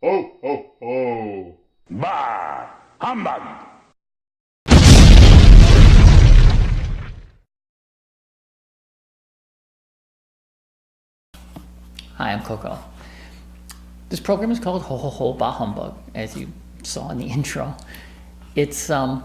Ho, ho, ho! Bah! Humbug! Hi, I'm Koko. This program is called Ho Ho Ho Bah Humbug, as you saw in the intro. It's I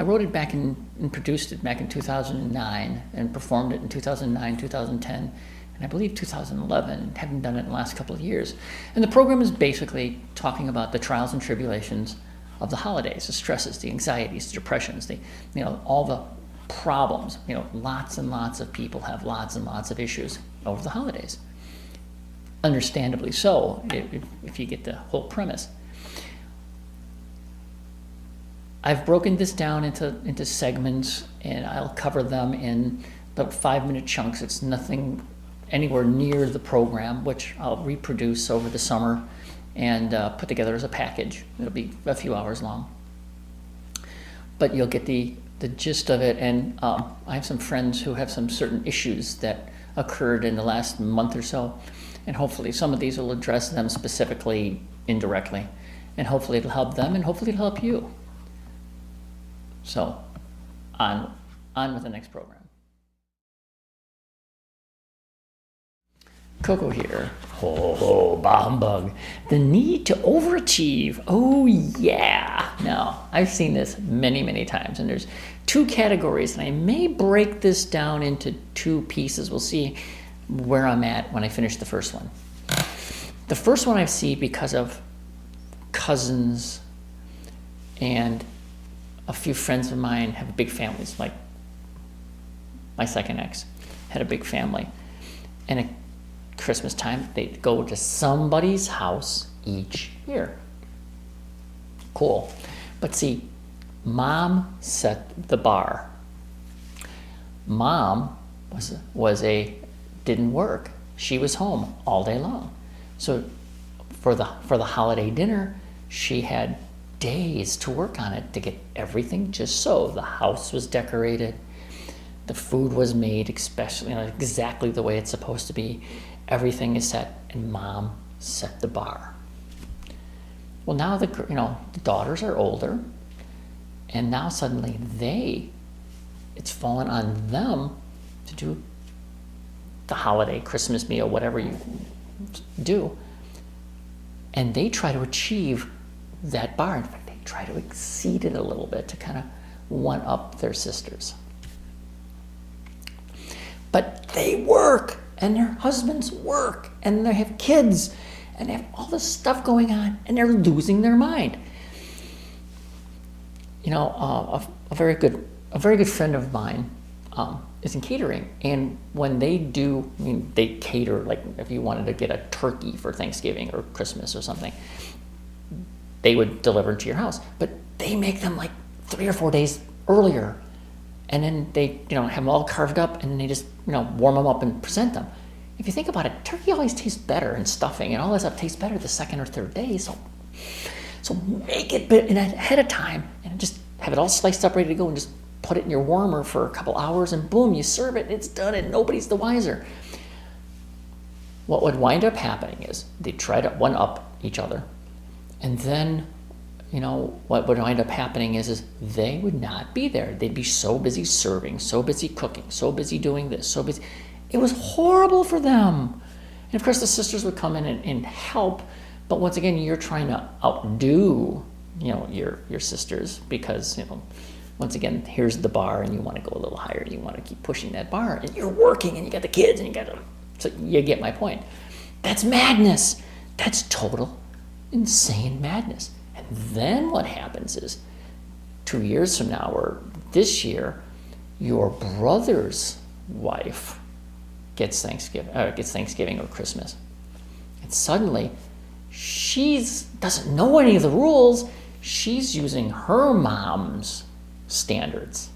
wrote it back and produced it back in 2009 and performed it in 2009, 2010, and I believe 2011. Haven't done it in the last couple of years. And the program is basically talking about the trials and tribulations of the holidays, the stresses, the anxieties, the depressions, all the problems. Lots and lots of people have lots and lots of issues over the holidays. Understandably so, if you get the whole premise. I've broken this down into segments, and I'll cover them in about 5-minute chunks. It's nothing anywhere near the program, which I'll reproduce over the summer and put together as a package. It'll be a few hours long. But you'll get the gist of it, and I have some friends who have some certain issues that occurred in the last month or so, and hopefully some of these will address them specifically, indirectly, and hopefully it'll help them, and hopefully it'll help you. So, on with the next program. Koko here. Ho ho, bah humbug. The need to overachieve. Oh yeah. Now, I've seen this many, many times, and there's two categories, and I may break this down into two pieces. We'll see where I'm at when I finish the first one. The first one I see because of cousins and a few friends of mine have big families, like my second ex had a big family. And at Christmas time, they'd go to somebody's house each year. Cool. But see, mom set the bar. Mom didn't work. She was home all day long. So for the holiday dinner, she had days to work on it to get everything just so. The house was decorated, the food was made, especially exactly the way it's supposed to be. Everything is set, and mom set the bar. Well, now the daughters are older, and now suddenly it's fallen on them to do the holiday Christmas meal, whatever you do, and they try to achieve that bar. In fact, they try to exceed it a little bit to kind of one up their sisters. But they work, and their husbands work, and they have kids, and they have all this stuff going on, and they're losing their mind. A very good friend of mine is in catering, and when they do, they cater, like if you wanted to get a turkey for Thanksgiving or Christmas or something, they would deliver it to your house, but they make them like 3 or 4 days earlier, and then they have them all carved up, and then they just warm them up and present them. If you think about it, turkey always tastes better, and stuffing and all that stuff tastes better the second or third day. So make it ahead of time, and just have it all sliced up, ready to go, and just put it in your warmer for a couple hours, and boom, you serve it. It's done, and nobody's the wiser. What would wind up happening is they try to one up each other. And then, what would wind up happening is they would not be there. They'd be so busy serving, so busy cooking, so busy doing this, so busy. It was horrible for them. And of course, the sisters would come in and help. But once again, you're trying to outdo, your sisters because, once again, here's the bar, and you want to go a little higher. You want to keep pushing that bar, and you're working, and you got the kids, and so you get my point. That's madness. That's total insane madness. And then what happens is 2 years from now, or this year, your brother's wife gets Thanksgiving or Christmas, and suddenly she doesn't know any of the rules. She's using her mom's standards.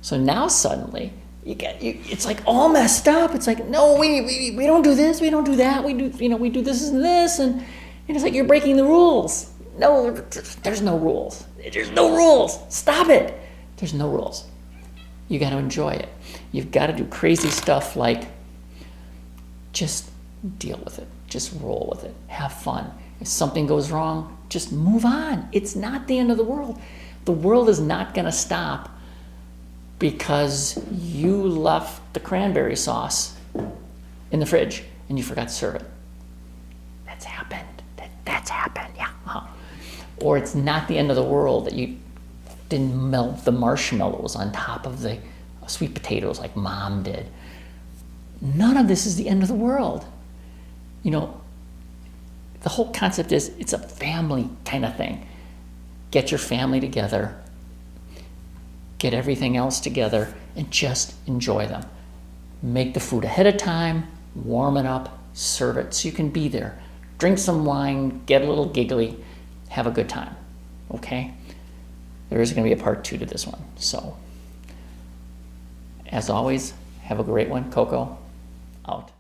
So now suddenly it's like all messed up. It's like, no, we don't do this, we don't do that, we do this and this, and it's like you're breaking the rules. No, there's no rules. There's no rules. Stop it. There's no rules. You got to enjoy it. You've got to do crazy stuff like just deal with it. Just roll with it. Have fun. If something goes wrong, just move on. It's not the end of the world. The world is not going to stop because you left the cranberry sauce in the fridge and you forgot to serve it. That's happened. That's happened, yeah. Or it's not the end of the world that you didn't melt the marshmallows on top of the sweet potatoes like Mom did. None of this is the end of the world. You know, the whole concept is it's a family kind of thing. Get your family together, get everything else together, and just enjoy them. Make the food ahead of time, warm it up, serve it so you can be there. Drink some wine, get a little giggly, have a good time, okay? There is going to be a part 2 to this one. So, as always, have a great one. Koko, out.